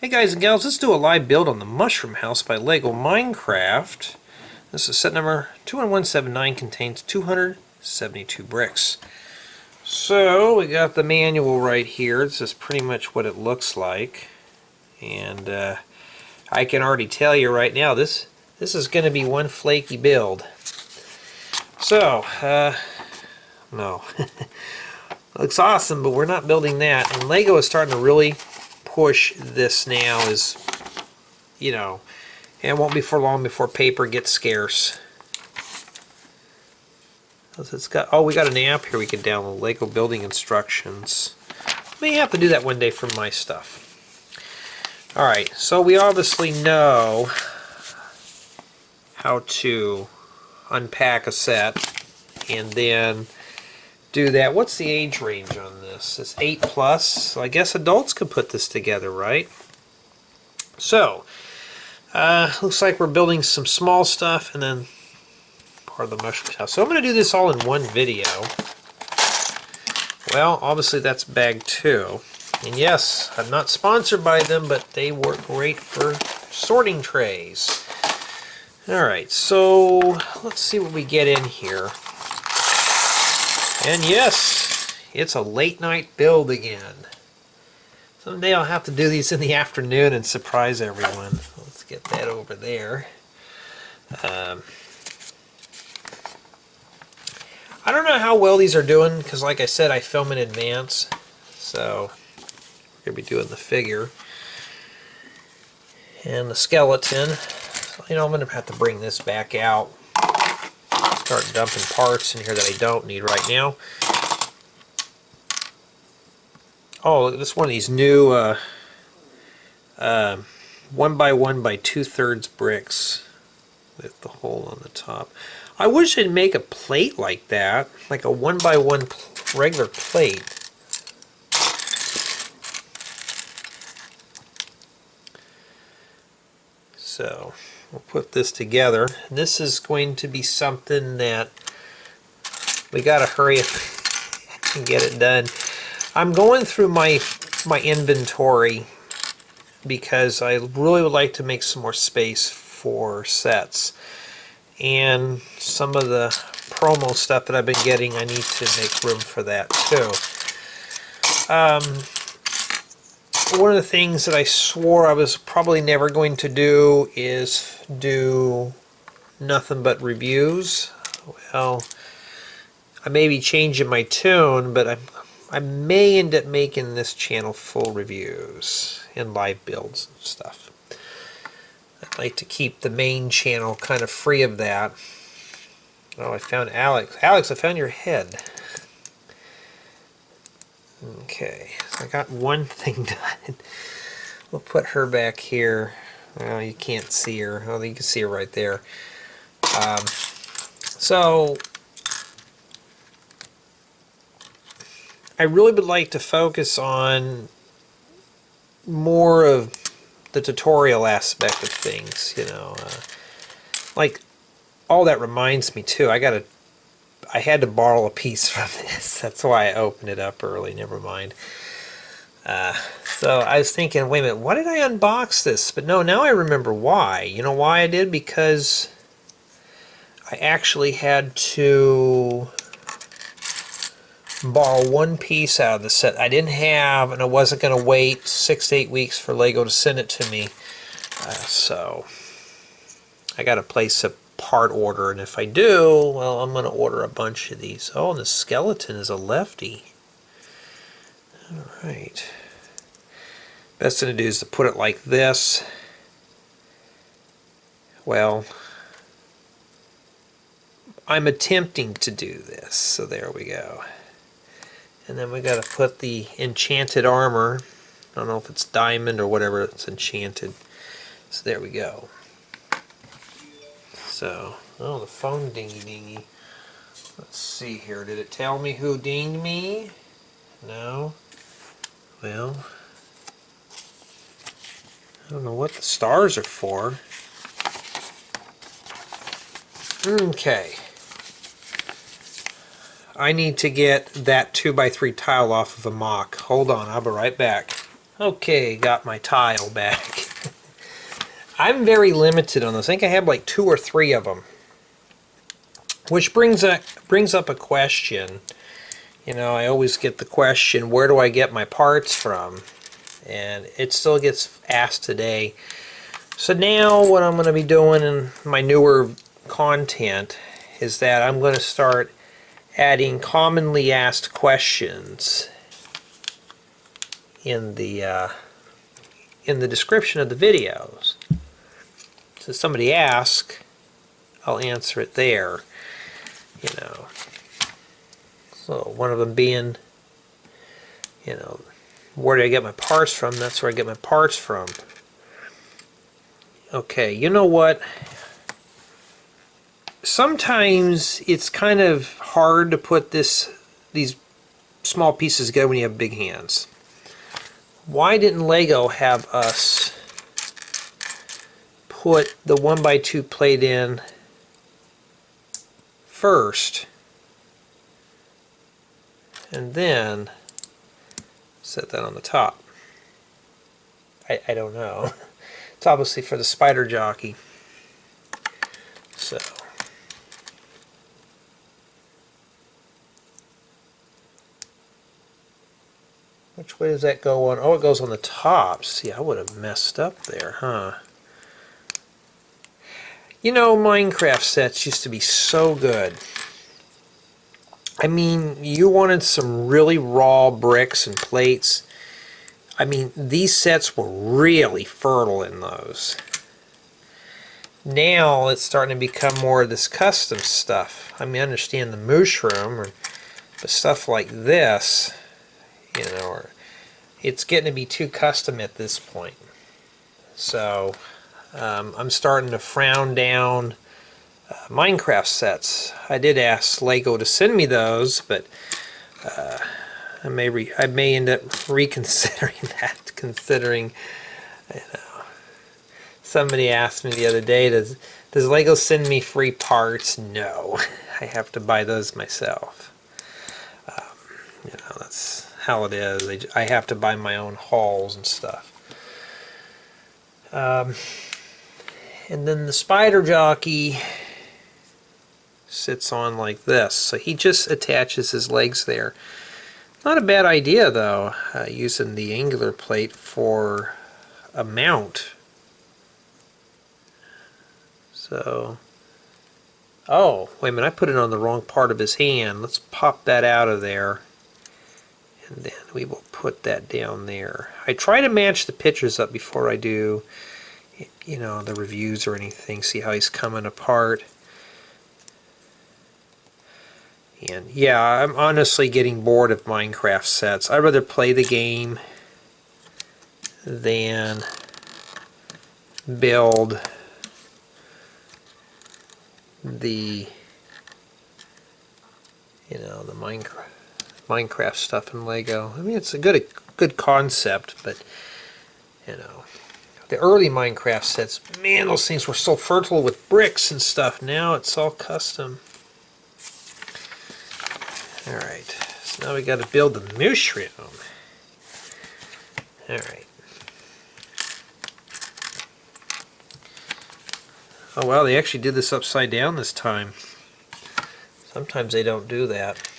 Hey guys and gals, let's do a live build on the Mushroom House by LEGO Minecraft. This is set number 21179, contains 272 bricks. So we got the manual right here. This is pretty much what it looks like. And I can already tell you right now, this is going to be one flaky build. So, no. Looks awesome, but we're not building that. And LEGO is starting to really push this now, is, you know, and it won't be for long before paper gets scarce. It's got, oh, we got an app here we can download, LEGO building instructions. May have to do that one day for my stuff. Alright, so we obviously know how to unpack a set and then do that. What's the age range on this? It's 8+. So I guess adults could put this together, right? So, looks like we're building some small stuff and then part of the mushroom house. So I'm going to do this all in one video. Well, obviously that's bag 2. And yes, I'm not sponsored by them, but they work great for sorting trays. Alright, so let's see what we get in here. And yes, it's a late night build again. Someday I'll have to do these in the afternoon and surprise everyone. Let's get that over there. I don't know how well these are doing, because like I said, I film in advance. So we're going to be doing the figure and the skeleton. So, you know, I'm going to have to bring this back out. Start dumping parts in here that I don't need right now. Oh, this is one of these new 1x1 by 2/3 bricks with the hole on the top. I wish they'd make a plate like that, like a 1x1 regular plate. So we'll put this together. This is going to be something that we gotta hurry up and get it done. I'm going through my inventory because I really would like to make some more space for sets. And some of the promo stuff that I've been getting, I need to make room for that too. One of the things that I swore I was probably never going to do is do nothing but reviews. Well, I may be changing my tune, but I may end up making this channel full reviews and live builds and stuff. I'd like to keep the main channel kind of free of that. Oh, I found Alex. Alex, I found your head. Okay, so I got one thing done. We'll put her back here. Well, you can't see her. Oh, you can see her right there. So I really would like to focus on more of the tutorial aspect of things, you know. Like, all that reminds me too, I had to borrow a piece from this. That's why I opened it up early. Never mind. So I was thinking, wait a minute, why did I unbox this? But no, now I remember why. You know why I did? Because I actually had to borrow one piece out of the set I didn't have, and I wasn't going to wait 6 to 8 weeks for LEGO to send it to me. So I got to place a part order, and if I do, well, I'm going to order a bunch of these. Oh, and the skeleton is a lefty. Alright. Best thing to do is to put it like this. Well, I'm attempting to do this, so there we go. And then we got to put the enchanted armor. I don't know if it's diamond or whatever, it's enchanted. So there we go. So, oh, the phone dingy dingy. Let's see here. Did it tell me who dinged me? No. Well, I don't know what the stars are for. Okay. I need to get that 2x3 tile off of a mock. Hold on, I'll be right back. Okay, got my tile back. I'm very limited on this. I think I have like 2 or 3 of them. Which brings up a question. You know, I always get the question, where do I get my parts from? And it still gets asked today. So now what I'm going to be doing in my newer content is that I'm going to start adding commonly asked questions in the description of the videos. So if somebody asks, I'll answer it there. You know. So one of them being, you know, where do I get my parts from? That's where I get my parts from. Okay, you know what? Sometimes it's kind of hard to put these small pieces together when you have big hands. Why didn't Lego have us put the 1x2 plate in first and then set that on the top? I don't know. It's obviously for the spider jockey. So which way does that go on? Oh, it goes on the top. See, I would have messed up there, huh? You know, Minecraft sets used to be so good. I mean, you wanted some really raw bricks and plates. I mean, these sets were really fertile in those. Now it's starting to become more of this custom stuff. I mean, I understand the mushroom, but stuff like this, you know, it's getting to be too custom at this point. So I'm starting to frown down Minecraft sets. I did ask Lego to send me those, but I may end up reconsidering that, considering, you know, somebody asked me the other day, does Lego send me free parts? No, I have to buy those myself. You know, that's how it is. I have to buy my own hauls and stuff. And then the spider jockey sits on like this, so he just attaches his legs there. Not a bad idea though, using the angular plate for a mount. So, oh, wait a minute, I put it on the wrong part of his hand. Let's pop that out of there. And then we will put that down there. I try to match the pictures up before I do, you know, the reviews or anything. See how he's coming apart. And yeah, I'm honestly getting bored of Minecraft sets. I'd rather play the game than build the, you know, the Minecraft stuff in Lego. I mean, it's a good concept, but you know, the early Minecraft sets, man, those things were so fertile with bricks and stuff. Now it's all custom. All right, so now we got to build the mushroom. All right. Oh wow, they actually did this upside down this time. Sometimes they don't do that.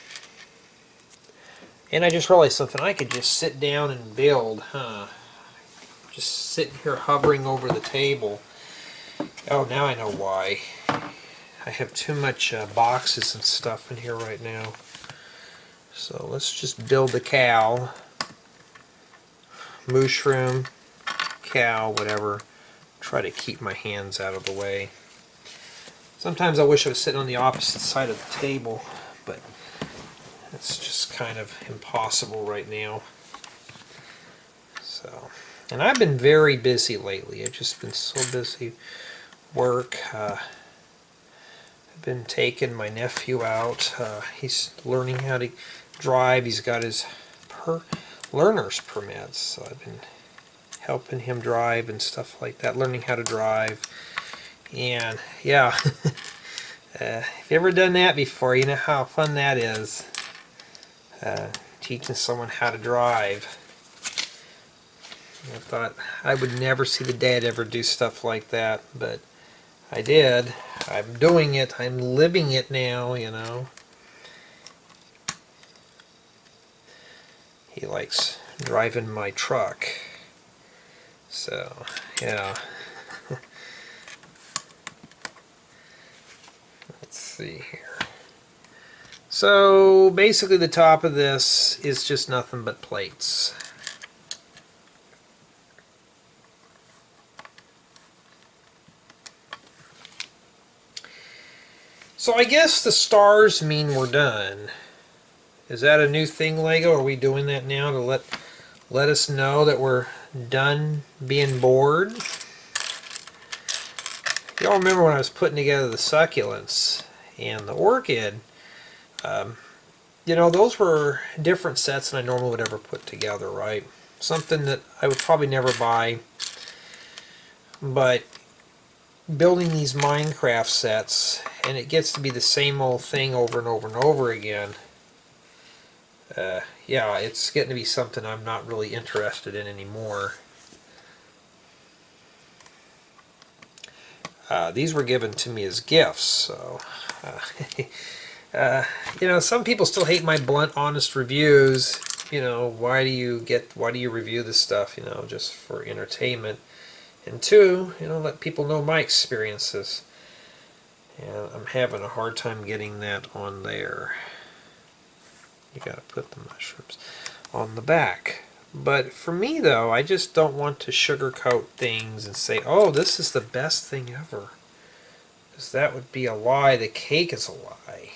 And I just realized something. I could just sit down and build, huh? Just sitting here hovering over the table. Oh, now I know why. I have too much boxes and stuff in here right now. So let's just build the cow. Mushroom, cow, whatever. Try to keep my hands out of the way. Sometimes I wish I was sitting on the opposite side of the table, but it's just kind of impossible right now. So, and I've been very busy lately. I've just been so busy. Work. I've been taking my nephew out. He's learning how to drive. He's got his learner's permits, so I've been helping him drive and stuff like that, learning how to drive. And yeah, if you've ever done that before, you know how fun that is. Teaching someone how to drive. I thought I would never see the day I'd ever do stuff like that, but I did. I'm doing it. I'm living it now, you know. He likes driving my truck. So, yeah. Let's see here. So, basically the top of this is just nothing but plates. So I guess the stars mean we're done. Is that a new thing, Lego? Are we doing that now to let us know that we're done being bored? Y'all remember when I was putting together the succulents and the orchid, you know, those were different sets than I normally would ever put together, right? Something that I would probably never buy, but building these Minecraft sets, and it gets to be the same old thing over and over and over again. Yeah, it's getting to be something I'm not really interested in anymore. These were given to me as gifts, so you know, some people still hate my blunt, honest reviews. You know, why do you review this stuff? You know, just for entertainment. And two, you know, let people know my experiences. And I'm having a hard time getting that on there. You gotta put the mushrooms on the back. But for me though, I just don't want to sugarcoat things and say, oh, this is the best thing ever. Because that would be a lie. The cake is a lie.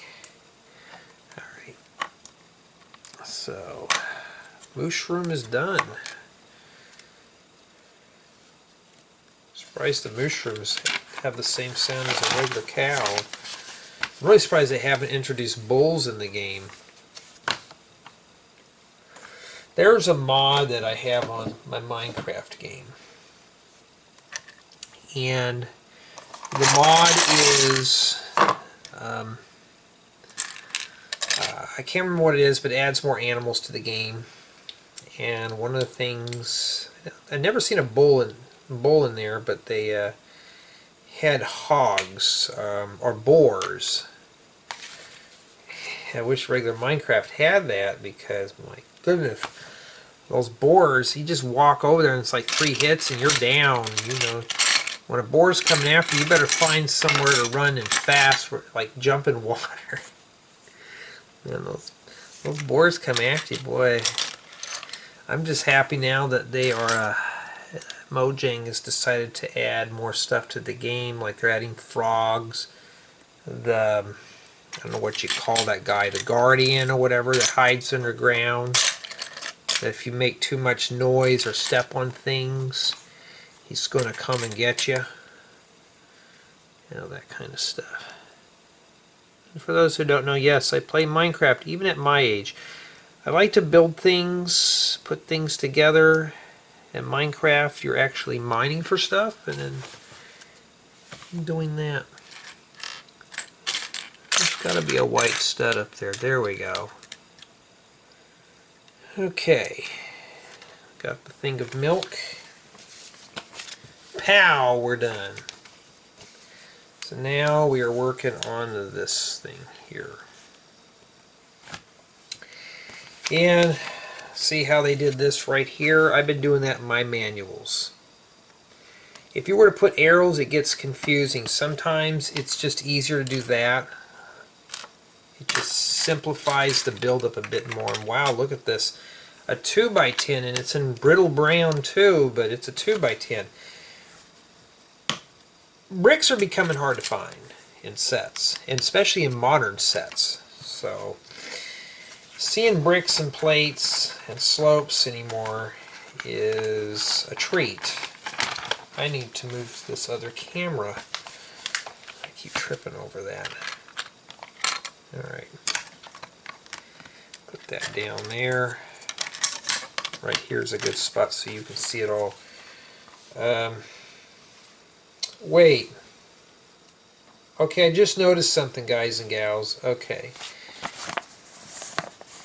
Alright. So, mushroom is done. Surprised the mushrooms have the same sound as a regular cow. I'm really surprised they haven't introduced bulls in the game. There's a mod that I have on my Minecraft game. And the mod is, I can't remember what it is, but it adds more animals to the game. And one of the things, I've never seen a bull in there, but they had hogs, or boars. I wish regular Minecraft had that, because my goodness, those boars, you just walk over there and it's like 3 hits and you're down. You know, when a boar's coming after you, you better find somewhere to run and fast, like jump in water. And those boars come after you, boy. I'm just happy now that they are, Mojang has decided to add more stuff to the game, like they're adding frogs, I don't know what you call that guy, the guardian or whatever that hides underground. That if you make too much noise or step on things, he's going to come and get you. You know, that kind of stuff. And for those who don't know, yes, I play Minecraft even at my age. I like to build things, put things together. In Minecraft, you're actually mining for stuff and then doing that. There's got to be a white stud up there. There we go. Okay. Got the thing of milk. Pow! We're done. So now we are working on this thing here. And see how they did this right here? I've been doing that in my manuals. If you were to put arrows, it gets confusing. Sometimes it's just easier to do that. It just simplifies the build-up a bit more. And wow, look at this. A 2x10, and it's in brittle brown too, but it's a 2x10. Bricks are becoming hard to find in sets, and especially in modern sets. So, seeing bricks and plates and slopes anymore is a treat. I need to move this other camera. I keep tripping over that. Alright. Put that down there. Right here is a good spot so you can see it all. Wait. Okay, I just noticed something, guys and gals. Okay.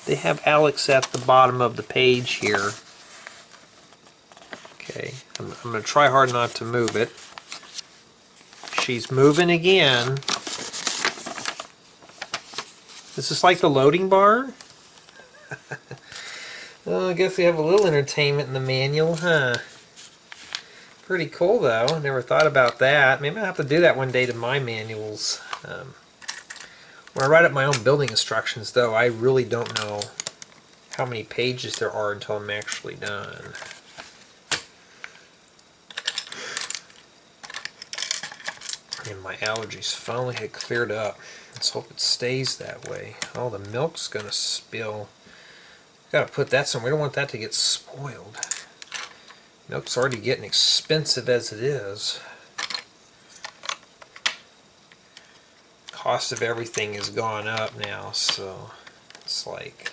They have Alex at the bottom of the page here. Okay, I'm going to try hard not to move it. She's moving again. This is like the loading bar. Well, I guess we have a little entertainment in the manual, huh? Pretty cool, though. Never thought about that. Maybe I'll have to do that one day to my manuals. When I write up my own building instructions, though, I really don't know how many pages there are until I'm actually done. And my allergies finally had cleared up. Let's hope it stays that way. Oh, the milk's gonna spill. Gotta put that somewhere. We don't want that to get spoiled. Milk's already getting expensive as it is. Cost of everything has gone up now, so it's like,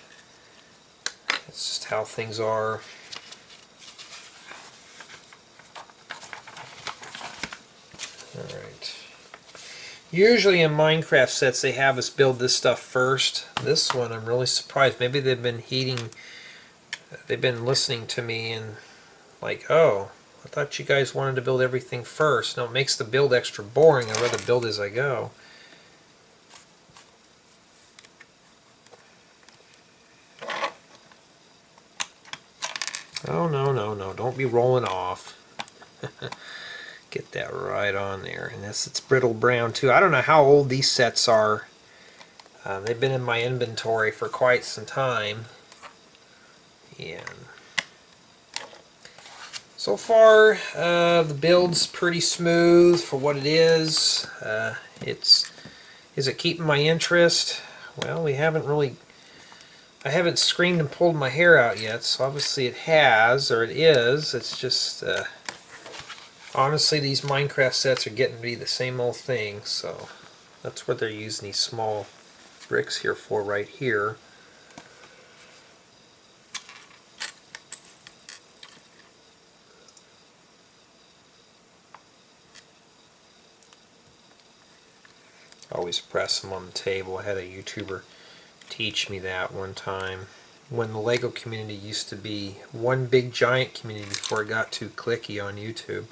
it's just how things are. Alright. Usually in Minecraft sets they have us build this stuff first. This one I'm really surprised. Maybe they've been listening to me and like, oh, I thought you guys wanted to build everything first. No, it makes the build extra boring. I'd rather build as I go. Oh, no, don't be rolling off. Get that right on there. And this, it's brittle brown too. I don't know how old these sets are. They've been in my inventory for quite some time. And so far, the build's pretty smooth for what it is. Is it keeping my interest? Well, I haven't screamed and pulled my hair out yet, so obviously it has, or it is. It's just, honestly, these Minecraft sets are getting to be the same old thing, so that's what they're using these small bricks here for right here. Always press them on the table. I had a YouTuber teach me that one time. When the LEGO community used to be one big giant community before it got too clicky on YouTube.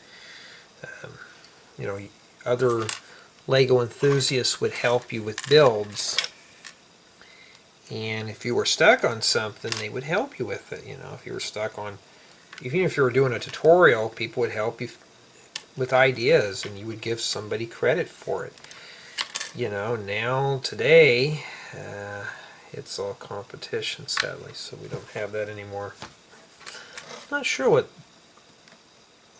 You know, other LEGO enthusiasts would help you with builds. And if you were stuck on something, they would help you with it. You know, if you were stuck on, even if you were doing a tutorial, people would help you with ideas and you would give somebody credit for it. You know, now, today, it's all competition, sadly, so we don't have that anymore. Not sure what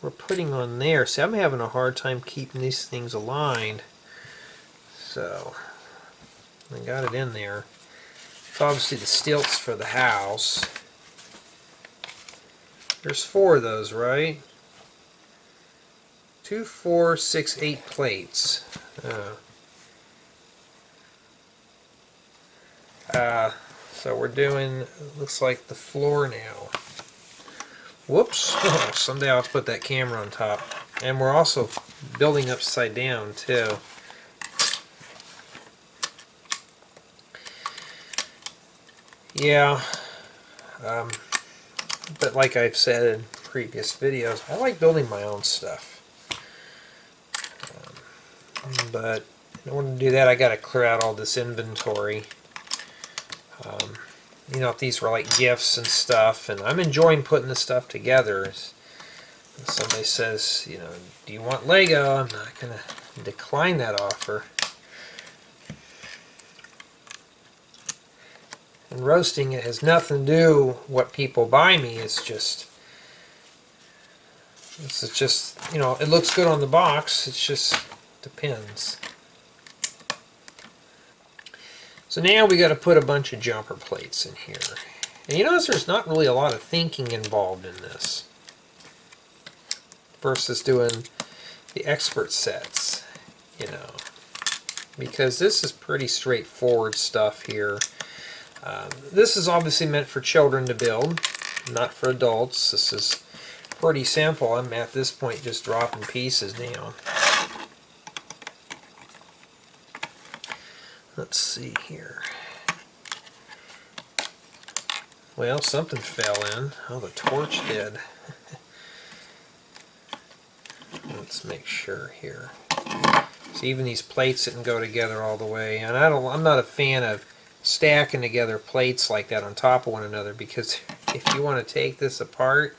we're putting on there. See, I'm having a hard time keeping these things aligned. So, I got it in there. It's obviously the stilts for the house. There's 4 of those, right? 2, 4, 6, 8 plates. So we're doing, looks like the floor now. Whoops, someday I'll have to put that camera on top. And we're also building upside down too. Yeah, but like I've said in previous videos, I like building my own stuff. But in order to do that, I got to clear out all this inventory. You know, if these were like gifts and stuff, and I'm enjoying putting this stuff together. If somebody says, you know, do you want Lego? I'm not going to decline that offer. And roasting, it has nothing to do with what people buy me. It's just, this is just, you know, it looks good on the box. It just depends. So now we got to put a bunch of jumper plates in here. And you notice there's not really a lot of thinking involved in this versus doing the expert sets, you know, because this is pretty straightforward stuff here. This is obviously meant for children to build, not for adults. This is pretty simple. I'm at this point just dropping pieces down. Let's see here. Well, something fell in. Oh, the torch did. Let's make sure here. So even these plates didn't go together all the way, and I'm not a fan of stacking together plates like that on top of one another, because if you want to take this apart,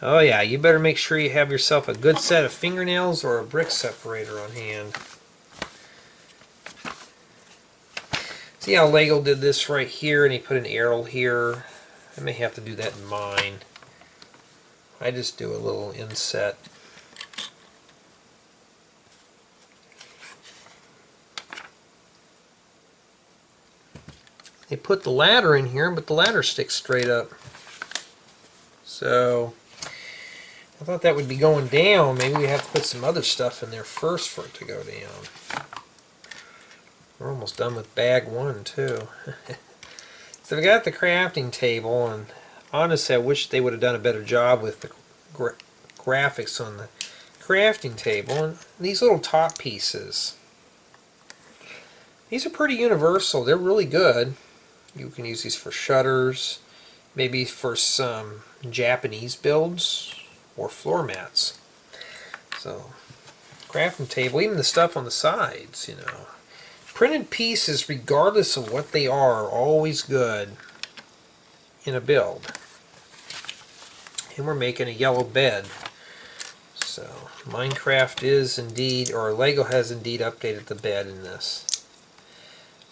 oh yeah, you better make sure you have yourself a good set of fingernails or a brick separator on hand. See how Lego did this right here, and he put an arrow here? I may have to do that in mine. I just do a little inset. They put the ladder in here, but the ladder sticks straight up. So I thought that would be going down. Maybe we have to put some other stuff in there first for it to go down. We're almost done with bag one too. So we got the crafting table, and honestly I wish they would have done a better job with the graphics on the crafting table. And these little top pieces, these are pretty universal. They're really good. You can use these for shutters, maybe for some Japanese builds or floor mats. So crafting table, even the stuff on the sides, you know. Printed pieces, regardless of what they are always good in a build. And we're making a yellow bed. So Minecraft is indeed, or Lego has indeed updated the bed in this.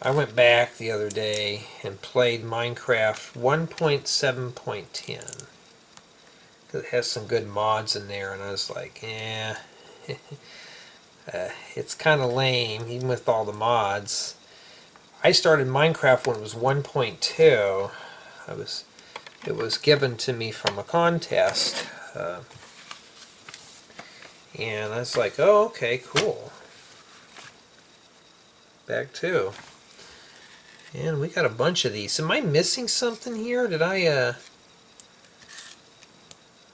I went back the other day and played Minecraft 1.7.10. It has some good mods in there, and I was like, eh. It's kind of lame, even with all the mods. I started Minecraft when it was 1.2. It was given to me from a contest, and I was like, oh, okay, cool. Back 2. And we got a bunch of these. Am I missing something here? Did I,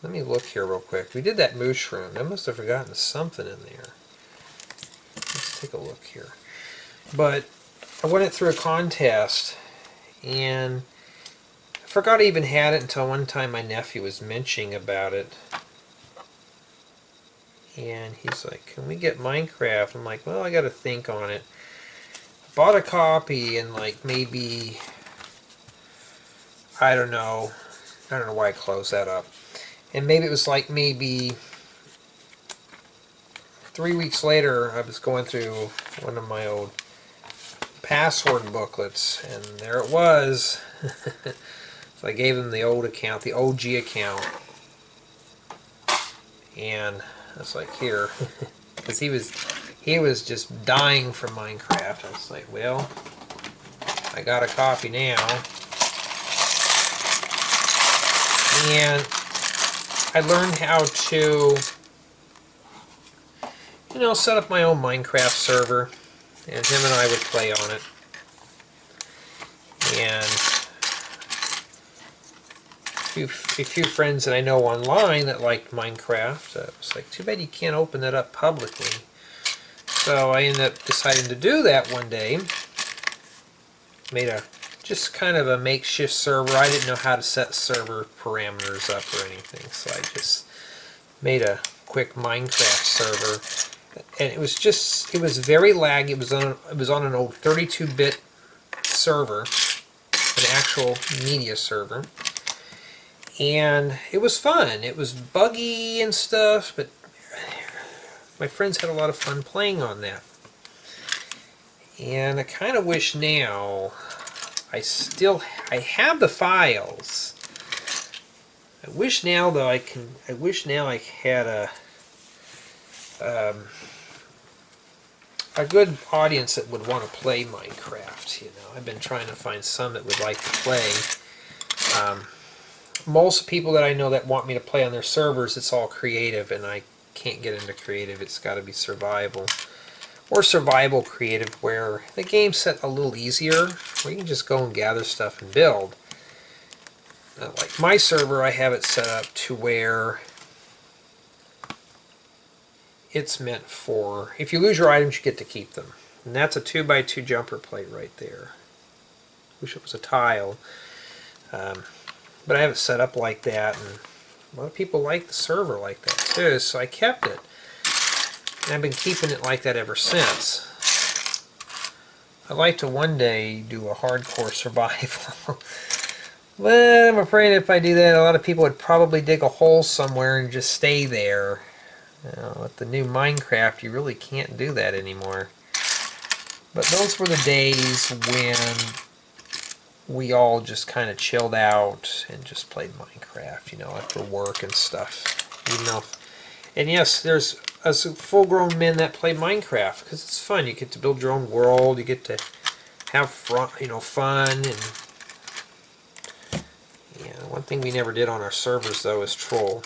let me look here real quick. We did that mushroom. I must have forgotten something in there. Let's take a look here. But I went through a contest, and I forgot I even had it until one time my nephew was mentioning about it. And he's like, can we get Minecraft? I'm like, well, I got to think on it. Bought a copy, and like maybe, I don't know why I closed that up. And maybe it was like maybe 3 weeks later, I was going through one of my old password booklets, and there it was. So I gave him the old account, the OG account, and I was like, here, because he was just dying for Minecraft. I was like, well, I got a copy now, and I learned how to, you know, set up my own Minecraft server, and him and I would play on it. And a few friends that I know online that liked Minecraft. It was like, too bad you can't open that up publicly. So I ended up deciding to do that one day. Made a just kind of a makeshift server. I didn't know how to set server parameters up or anything, so I just made a quick Minecraft server. And it was very laggy. It was on an old 32-bit server, an actual media server. And it was fun. It was buggy and stuff, but my friends had a lot of fun playing on that. And I kind of wish now I have the files. I wish now though I had a good audience that would want to play Minecraft. You know, I've been trying to find some that would like to play. Most people that I know that want me to play on their servers, it's all creative, and I can't get into creative. It's got to be survival. Or survival creative, where the game's set a little easier, where you can just go and gather stuff and build. Like my server, I have it set up to where it's meant for, if you lose your items, you get to keep them. And that's a 2x2 jumper plate right there. Wish it was a tile. But I have it set up like that, and a lot of people like the server like that too, so I kept it. And I've been keeping it like that ever since. I'd like to one day do a hardcore survival. But I'm afraid if I do that, a lot of people would probably dig a hole somewhere and just stay there. With the new Minecraft, you really can't do that anymore. But those were the days when we all just kind of chilled out and just played Minecraft, after work and stuff. And yes, there's us full-grown men that play Minecraft because it's fun. You get to build your own world. You get to have fun, and one thing we never did on our servers though is troll.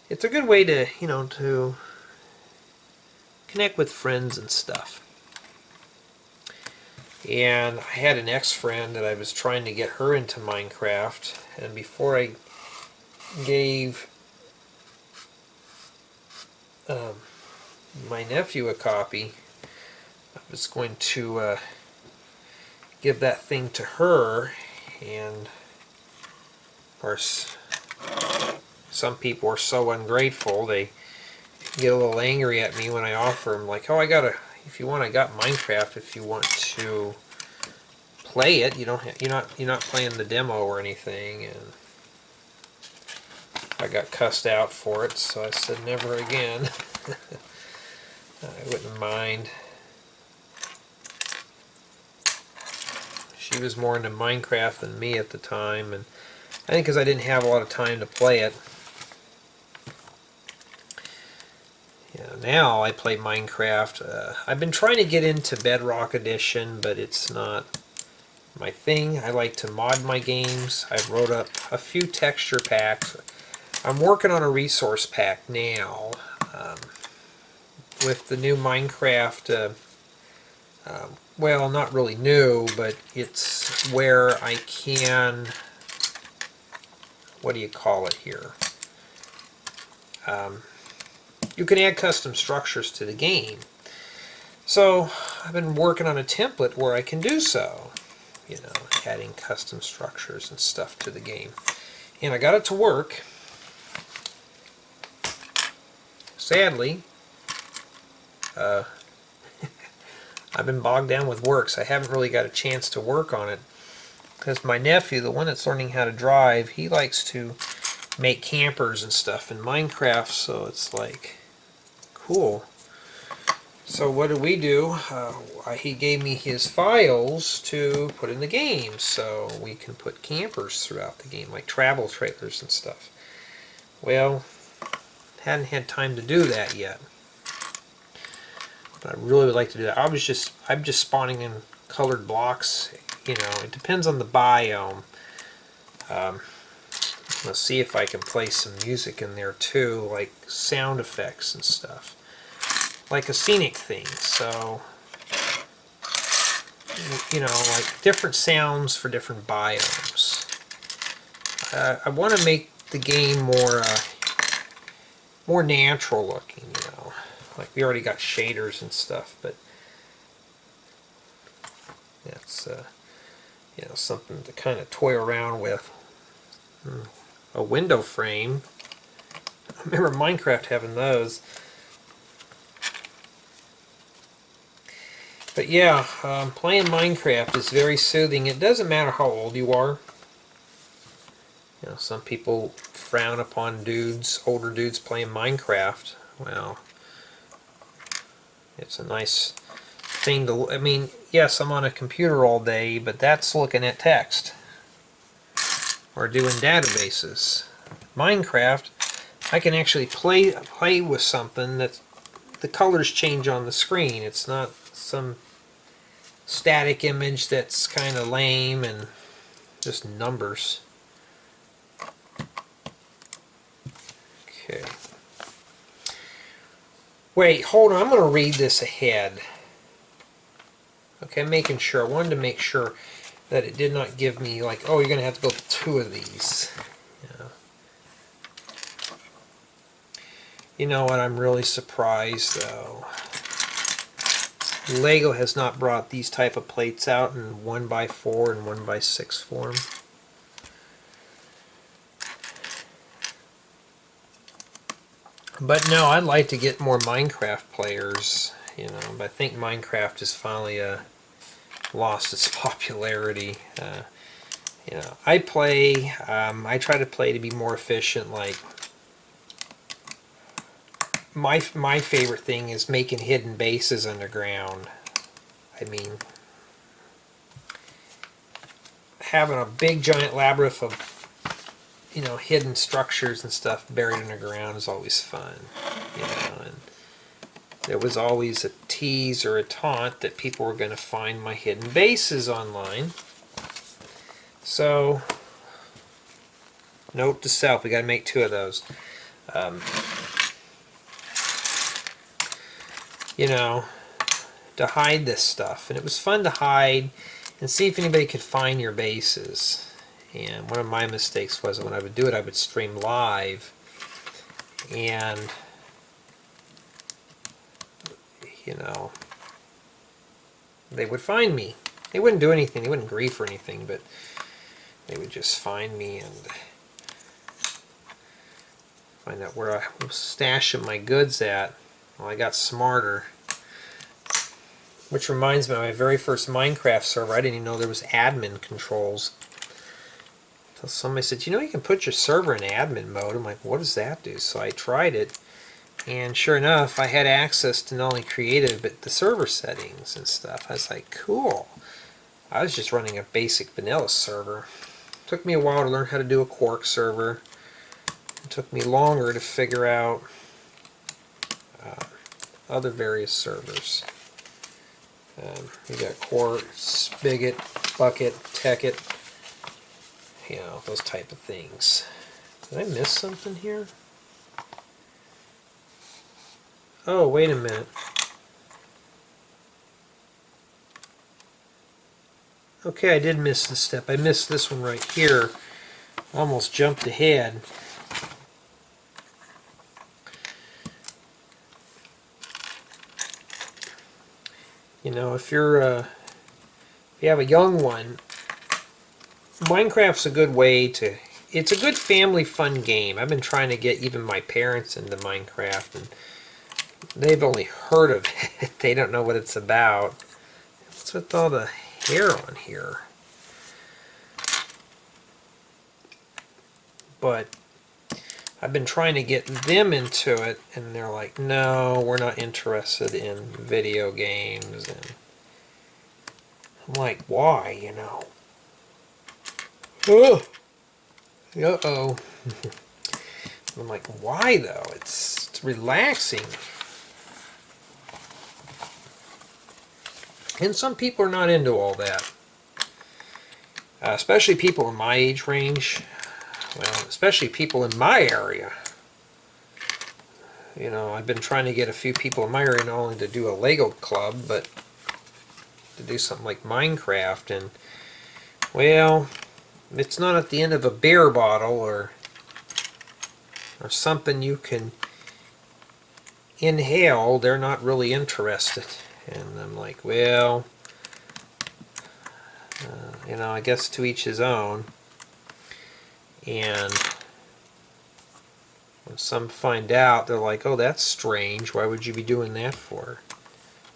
It's a good way to, to connect with friends and stuff. And I had an ex-friend that I was trying to get her into Minecraft, and before I gave my nephew a copy, I was going to give that thing to her, and of course some people are so ungrateful, they get a little angry at me when I offer them, like, oh, if you want, I got Minecraft if you want to play it. You're not playing the demo or anything. And I got cussed out for it, so I said never again. I wouldn't mind. She was more into Minecraft than me at the time, and I think because I didn't have a lot of time to play it. Now I play Minecraft. I've been trying to get into Bedrock Edition, but it's not my thing. I like to mod my games. I've wrote up a few texture packs. I'm working on a resource pack now with the new Minecraft. Well, not really new, but it's where I can, what do you call it here? You can add custom structures to the game. So I've been working on a template where I can do so, adding custom structures and stuff to the game. And I got it to work. Sadly, I've been bogged down with work, so I haven't really got a chance to work on it. Because my nephew, the one that's learning how to drive, he likes to make campers and stuff in Minecraft, so it's like, cool. So what do? He gave me his files to put in the game, so we can put campers throughout the game, like travel trailers and stuff. Well, hadn't had time to do that yet. But I really would like to do that. I'm just spawning in colored blocks. It depends on the biome. Let's see if I can play some music in there too, like sound effects and stuff, like a scenic thing. So, like different sounds for different biomes. I want to make the game more natural looking. Like we already got shaders and stuff, but that's something to kind of toy around with. A window frame. I remember Minecraft having those. But yeah, playing Minecraft is very soothing. It doesn't matter how old you are. Some people frown upon older dudes playing Minecraft. Well, it's a nice thing to, I mean, yes, I'm on a computer all day, but that's looking at text or doing databases. Minecraft, I can actually play with something that the colors change on the screen. It's not some static image that's kind of lame and just numbers. Okay. Wait, hold on. I'm going to read this ahead. Okay, I'm making sure. I wanted to make sure that it did not give me like, oh, you're going to have to build 2 of these. You know what? I'm really surprised though. Lego has not brought these type of plates out in 1x4 and 1x6 form. But no, I'd like to get more Minecraft players, you know, but I think Minecraft has finally lost its popularity. You know, I play, I try to play to be more efficient. Like, my favorite thing is making hidden bases underground. I mean, having a big giant labyrinth of, you know, hidden structures and stuff buried underground is always fun, you know. And there was always a tease or a taunt that people were going to find my hidden bases online. So, note to self, we got to make 2 of those. You know, to hide this stuff. And it was fun to hide and see if anybody could find your bases. And one of my mistakes was when I would do it, I would stream live, and you know, they would find me. They wouldn't do anything, they wouldn't grief or anything, but they would just find me and find out where I was stashing my goods at. Well, I got smarter. Which reminds me of my very first Minecraft server, I didn't even know there was admin controls. So somebody said, you know, you can put your server in admin mode. I'm like, what does that do? So I tried it, and sure enough, I had access to not only creative, but the server settings and stuff. I was like, cool. I was just running a basic vanilla server. It took me a while to learn how to do a Quark server. It took me longer to figure out other various servers. You got Quark, Spigot, Bucket, Tekkit, you know, those type of things. Did I miss something here? Oh, wait a minute. Okay, I did miss the step. I missed this one right here. Almost jumped ahead. You know, if you have a young one, Minecraft's a good way to, it's a good family fun game. I've been trying to get even my parents into Minecraft, and they've only heard of it. They don't know what it's about. What's with all the hair on here? But I've been trying to get them into it, and they're like, no, we're not interested in video games. And I'm like, why, you know? Oh, uh-oh. I'm like, why though? It's relaxing. And some people are not into all that. Especially people in my age range. Well, especially people in my area. You know, I've been trying to get a few people in my area not only to do a Lego club, but to do something like Minecraft. And, well, it's not at the end of a beer bottle or something you can inhale, they're not really interested. And I'm like, well, you know, I guess to each his own. And when some find out, they're like, oh, that's strange. Why would you be doing that for?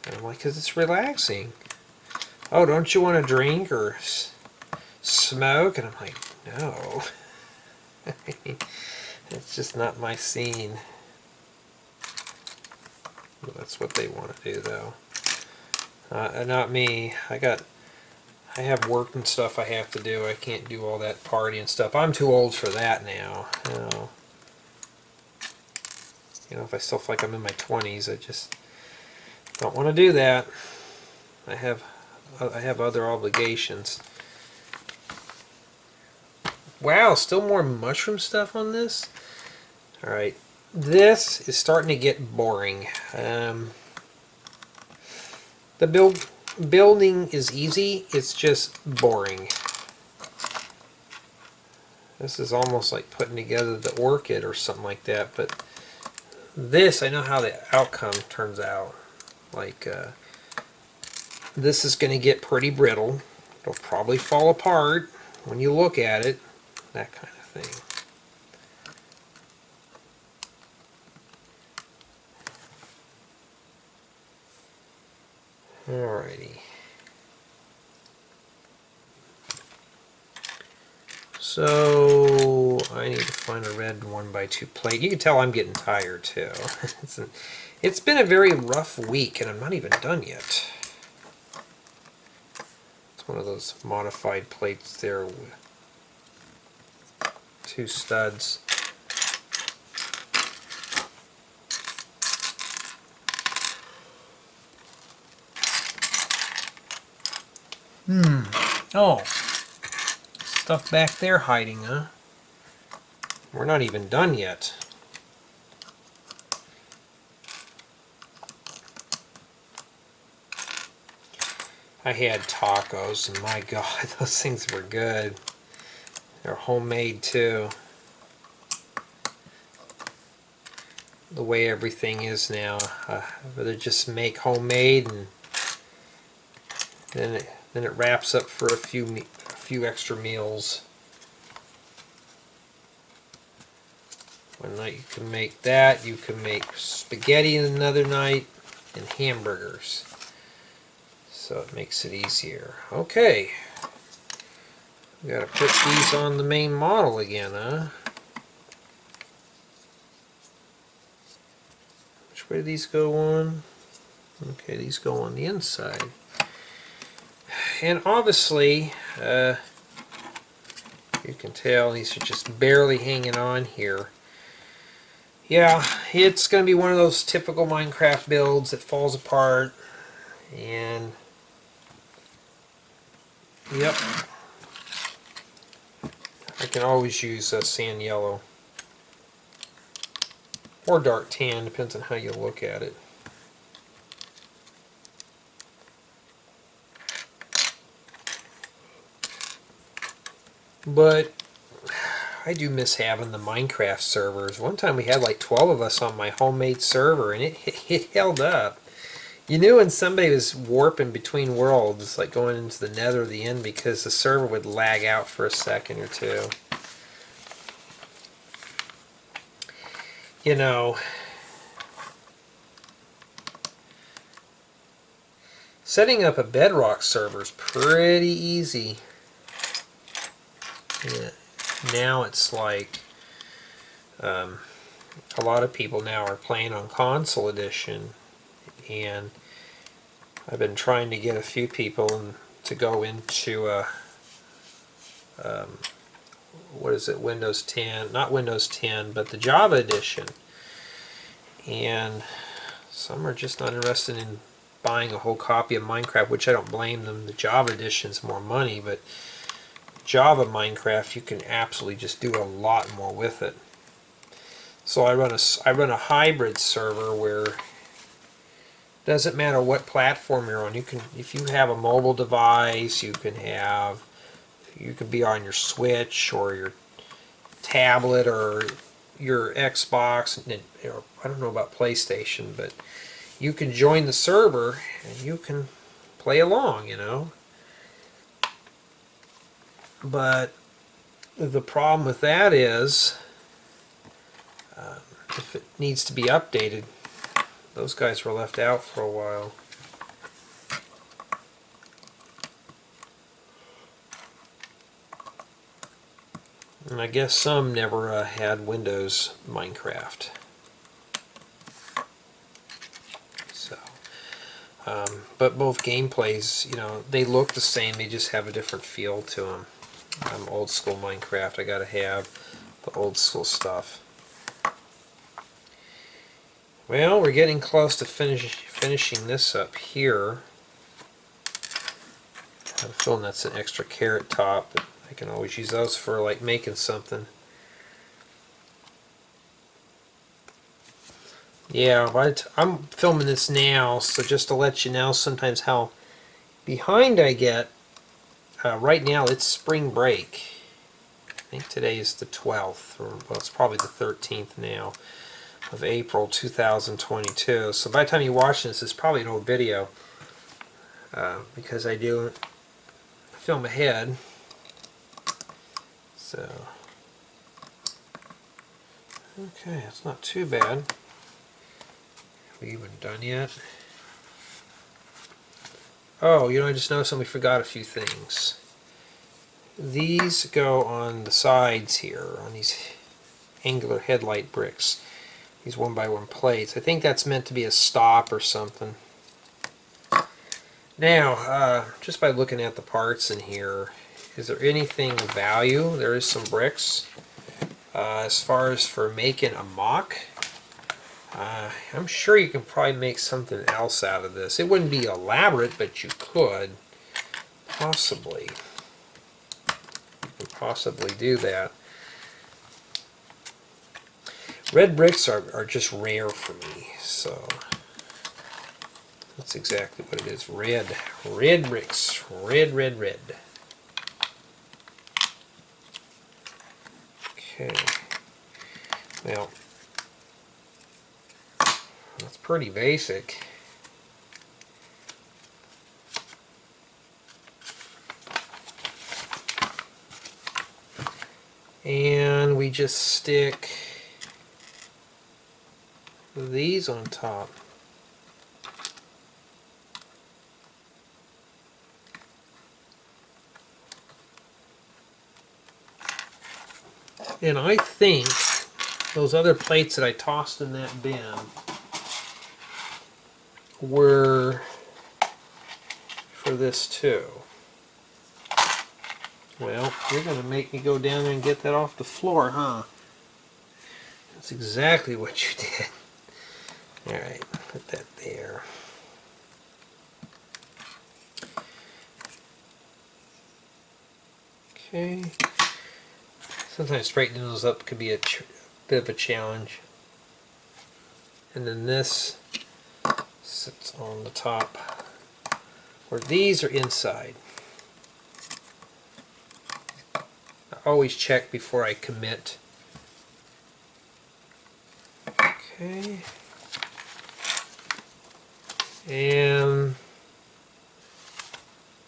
And I'm like, because it's relaxing. Oh, don't you want to drink or smoke? And I'm like, no. It's just not my scene. But that's what they want to do, though. Not me. I have work and stuff I have to do. I can't do all that party and stuff. I'm too old for that now. You know, if I still feel like I'm in my 20s, I just don't want to do that. I have other obligations. Wow, still more mushroom stuff on this? Alright, this is starting to get boring. The building is easy, it's just boring. This is almost like putting together the orchid or something like that, but this, I know how the outcome turns out. Like, this is going to get pretty brittle. It'll probably fall apart when you look at it. That kind of thing. Alrighty. So I need to find a red 1x2 plate. You can tell I'm getting tired too. It's been a very rough week and I'm not even done yet. It's one of those modified plates there with 2 studs. Oh, stuff back there hiding, huh? We're not even done yet. I had tacos, and my God, those things were good. They're homemade too. The way everything is now, I'd rather just make homemade, and then it wraps up for a few extra meals. One night you can make that. You can make spaghetti another night, and hamburgers. So it makes it easier. Okay. We gotta put these on the main model again, huh? Which way do these go on? Okay, these go on the inside. And obviously, you can tell these are just barely hanging on here. Yeah, it's going to be one of those typical Minecraft builds that falls apart. And yep, I can always use sand yellow or dark tan, depends on how you look at it. But I do miss having the Minecraft servers. One time we had like 12 of us on my homemade server, and it held up. You knew when somebody was warping between worlds, like going into the nether or the end, because the server would lag out for a second or two. You know, setting up a Bedrock server is pretty easy. Yeah. Now it's like a lot of people now are playing on console edition, and I've been trying to get a few people to go into what is it, Windows 10, not Windows 10, but the Java edition. And some are just not interested in buying a whole copy of Minecraft, which I don't blame them. The Java edition's more money, but Java Minecraft, you can absolutely just do a lot more with it. So I run a hybrid server where it doesn't matter what platform you're on. You can, if you have a mobile device, you can be on your Switch or your tablet or your Xbox. Or I don't know about PlayStation, but you can join the server and you can play along, you know. But the problem with that is if it needs to be updated, those guys were left out for a while. And I guess some never had Windows Minecraft. So, but both gameplays, you know, they look the same. They just have a different feel to them. Old school Minecraft. I gotta have the old school stuff. Well, we're getting close to finishing this up here. I have a feeling that's an extra carrot top, but I can always use those for like making something. Yeah, but I'm filming this now, so just to let you know sometimes how behind I get. Right now it's spring break. I think today is the 12th, or well, it's probably the 13th now of April 2022. So by the time you watch this, it's probably an old video because I do film ahead. So, okay, it's not too bad. Have we even done yet? Oh, you know, I just noticed we forgot a few things. These go on the sides here, on these angular headlight bricks. These 1x1 plates. I think that's meant to be a stop or something. Now, just by looking at the parts in here, is there anything of value? There is some bricks. As far as for making a mock, I'm sure you can probably make something else out of this. It wouldn't be elaborate, but you could possibly. You could possibly do that. Red bricks are just rare for me, so that's exactly what it is. Red bricks. Red. Okay. Well, that's pretty basic. And we just stick these on top. And I think those other plates that I tossed in that bin were for this too. Well, you're going to make me go down there and get that off the floor, huh? That's exactly what you did. Alright, put that there. Okay. Sometimes straightening those up could be a bit of a challenge. And then this sits on the top, where these are inside. I always check before I commit. Okay. And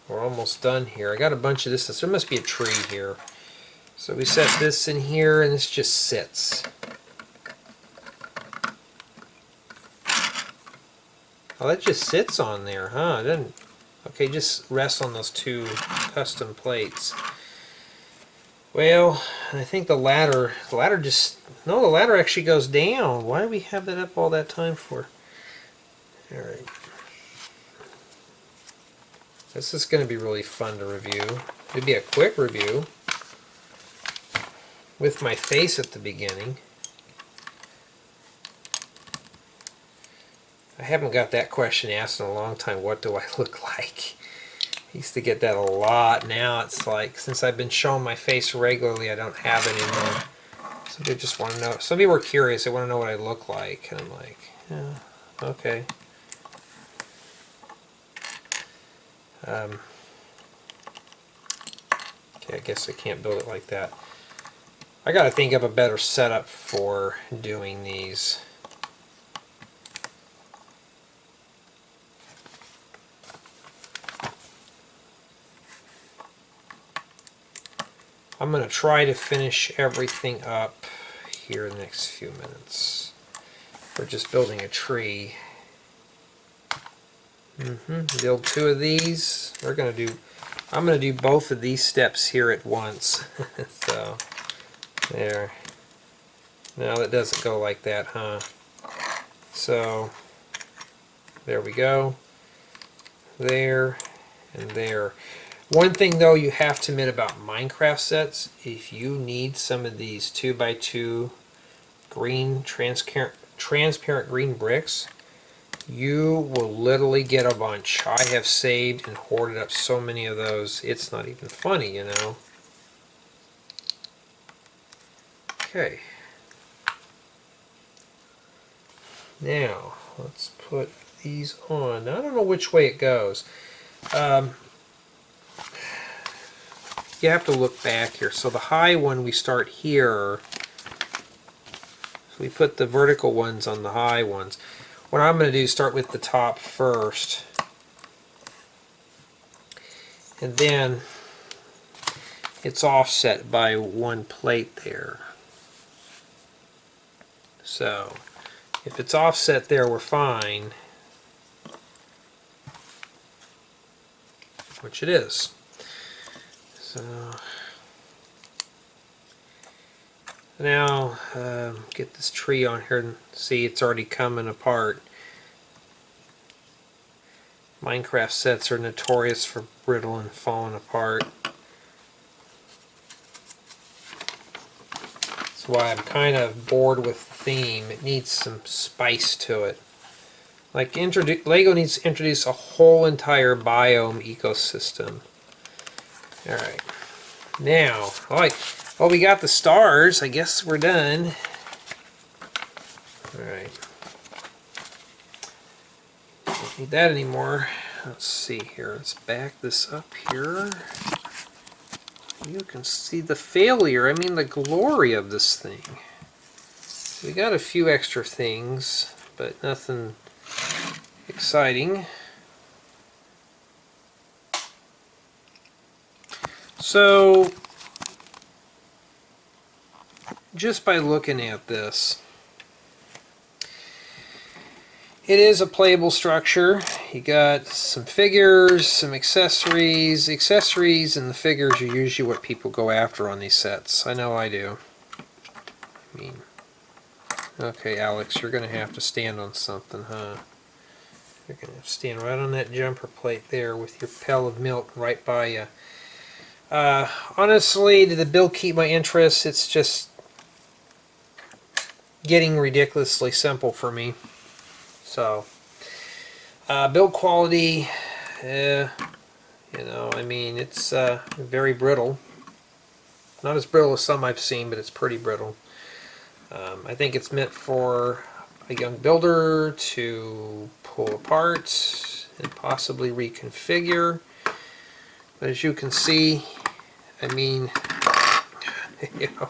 we're almost done here. I got a bunch of this. There must be a tree here. So we set this in here and this just sits. Oh, that just sits on there, huh? It doesn't. Okay, just rest on those two custom plates. Well, I think the ladder just, no, the ladder actually goes down. Why do we have that up all that time for? Alright. This is going to be really fun to review. It'd be a quick review with my face at the beginning. I haven't got that question asked in a long time. What do I look like? I used to get that a lot. Now it's like, since I've been showing my face regularly, I don't have it anymore. Some people just want to know. Some people are curious. They want to know what I look like. And I'm like, yeah, okay. Okay, I guess I can't build it like that. I got to think of a better setup for doing these. I'm going to try to finish everything up here in the next few minutes. We're just building a tree. Build two of these. I'm going to do both of these steps here at once. So, there. Now that doesn't go like that, huh? So, there we go. There and there. One thing though you have to admit about Minecraft sets, if you need some of these 2x2 green transparent green bricks, you will literally get a bunch. I have saved and hoarded up so many of those, it's not even funny, you know. Okay. Now, let's put these on. Now, I don't know which way it goes. You have to look back here. So the high one, we start here. So we put the vertical ones on the high ones. What I'm going to do is start with the top first. And then it's offset by one plate there. So if it's offset there, we're fine. which it is. So now get this tree on here and see it's already coming apart. Minecraft sets are notorious for brittle and falling apart. That's why I'm kind of bored with the theme. It needs some spice to it. Like Lego needs to introduce a whole entire biome ecosystem. Alright. Now, well, we got the stars. I guess we're done. Alright. Don't need that anymore. Let's see here. Let's back this up here. You can see the failure, I mean the glory of this thing. We got a few extra things, but nothing exciting. So, just by looking at this, it is a playable structure. You got some figures, some accessories. The accessories and the figures are usually what people go after on these sets. I know I do. I mean, okay, Alex, you're going to have to stand on something, huh? You're going to have to stand right on that jumper plate there with your pail of milk right by you. Honestly, did the build keep my interest? It's just getting ridiculously simple for me. So, build quality, you know, I mean, it's very brittle. Not as brittle as some I've seen, but it's pretty brittle. I think it's meant for a young builder to pull apart and possibly reconfigure. But as you can see, I mean, you know,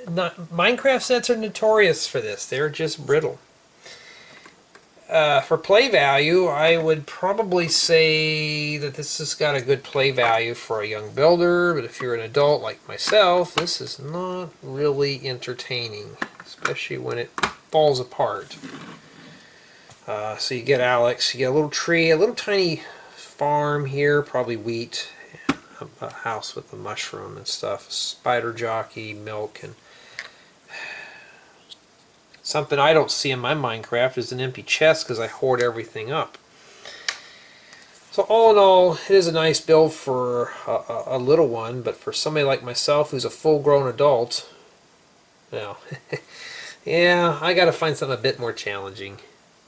Minecraft sets are notorious for this. They're just brittle. For play value, I would probably say that this has got a good play value for a young builder, but if you're an adult like myself, this is not really entertaining, especially when it falls apart. So you get Alex, you get a little tree, a little tiny farm here, probably wheat, a house with a mushroom and stuff, a spider jockey, milk, and something I don't see in my Minecraft is an empty chest because I hoard everything up. So all in all, it is a nice build for a little one, but for somebody like myself who's a full-grown adult, well, yeah, I got to find something a bit more challenging.